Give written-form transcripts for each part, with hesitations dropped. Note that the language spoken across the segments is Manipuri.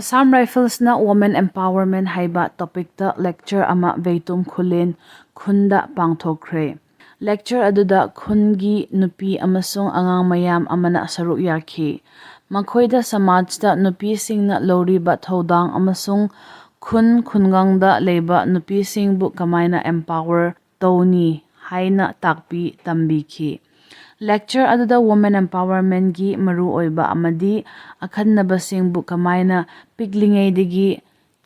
Assam Riflesna Women Empowerment haiba topicta lecture ama veitum khulin khunda pangthokre. Lecture aduda khungi nupi amasung angang mayam amana saruk yakhi. Makhoida samajda nupi singna loriba thodang amasung khungangda leiba nupi singbu kamaina empower tawni haina takpi tambikhi. Lecture aduda women empowerment gi maru oiba amadi akhannaba singbu kamaina piglingay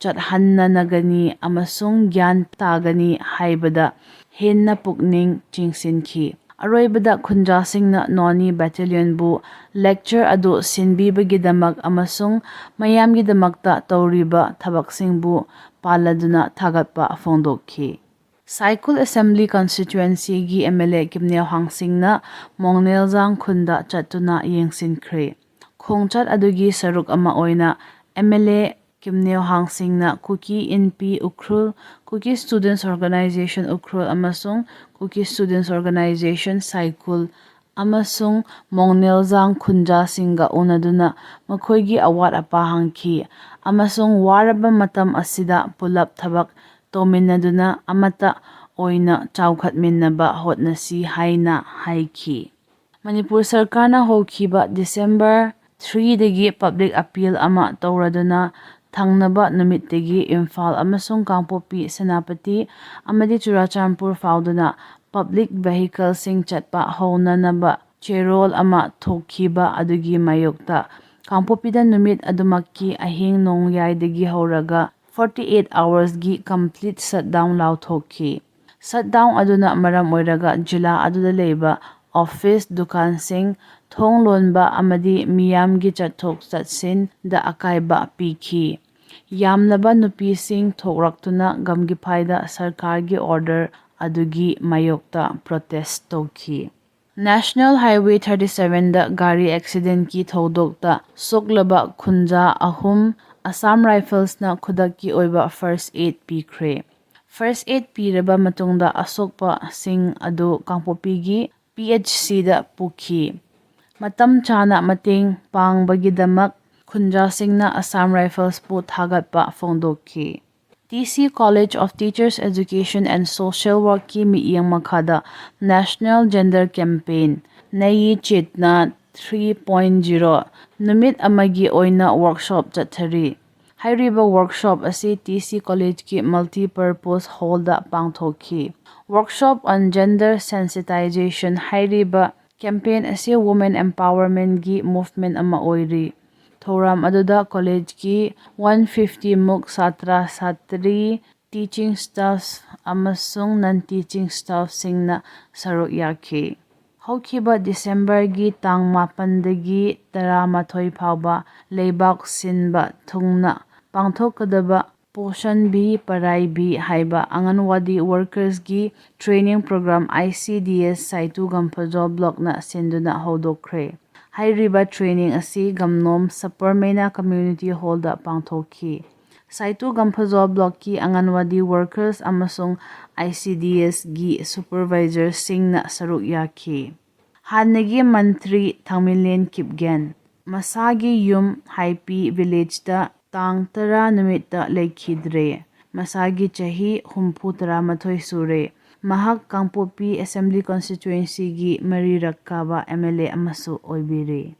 chathanna nagani amasung gyan tagani haibada henna pukning chingsinkhi. Aroibada khunja singna noni battalion bu lecture adu sinbibagidamak amasung mayamgidamakta tawriba thabaksingbu paladuna thagatpa fongdokhi. Saikul Assembly Constituency gi MLA Kimneo Hangsingna Mongnelzang khunda chatuna yengsinkre. Khongchat adugi saruk ama oina MLA Kimneo Hangsingna Kuki NP Ukhrul, Kuki Students Organization Ukhrul amasung Kuki Students Organization Saikul amasung Mongnelzang khunja singa unaduna makhoigi awat apa hangki amasung waraba matam asida pulap thabak tominaduna amata oina chawkhatminnaba hotnasi haina haiki. Manipur Sarkarna hokhiba December 3 dagi public appeal ama tawraduna thangnaba numittagi Imphal amasung Kangpokpi Senapati amadi Churachandpur fauduna public vehicle sing chatpa honanaba cherol ama thokhiba adugi mayokta Kangpokpida numit adumakki ahing nongyai horaga 48 hours gi complete shutdown lauthokhi. Shutdown aduna maram oiraga jila aduda leiba office dukan sing thong lonba amadi miyamgi chathok chatsin da akaiba pikhi. Yamlaba nupi sing thokraktuna gamgi phaida sarkargi order adugi mayokta protest tokhi. National Highway 37 da gari accident ki thodokta soklaba khunja ahum Assam Rifles na khudaki oiba first aid pikre. First aid piraba matungda asokpa sing adu Kangpokpi gi PHC da pukhi. Matam chana mating pangbagidamak khunja singna Assam Rifles pu thagatpa fongdokhi. TC College of Teachers Education and Social Work ki miiyang makhada National Gender Campaign Nayi Chetna 3.0 numit amagi oina workshop chathari. Hairiba workshop asi TC College ki multi-purpose hall da pangthokhi. Workshop on gender sensitization hairiba campaign asi women empowerment gi movement ama oiri. Thoram aduda college ki 150 muk satra satri teaching staff amasung non-teaching staff singna saruk yakhi. Haukiba December gi tang 8 dagi 12 phauba leibak sinba thungna pangthokadaba Poshan Bhi Parai Bhi haiba Anganwadi workers gi training program ICDS Saitu Gamphajo block na senduna hodokre. Hairiba training asi Gamnom Saparmena Community Hall da pangthokhi. Saitu Gamphajo block ki Anganwadi workers amasung ICDS gi supervisor singna saruk yakhi. Hanagi Mantri Thangmilen Kipgen Masagi Yum Haipi village da tang tara numitta leikhidre. Masagi chahi humpu tara mathoi sure. Mahak Kangpokpi Assembly Constituency gi mari rakkaba MLA amasu oibire.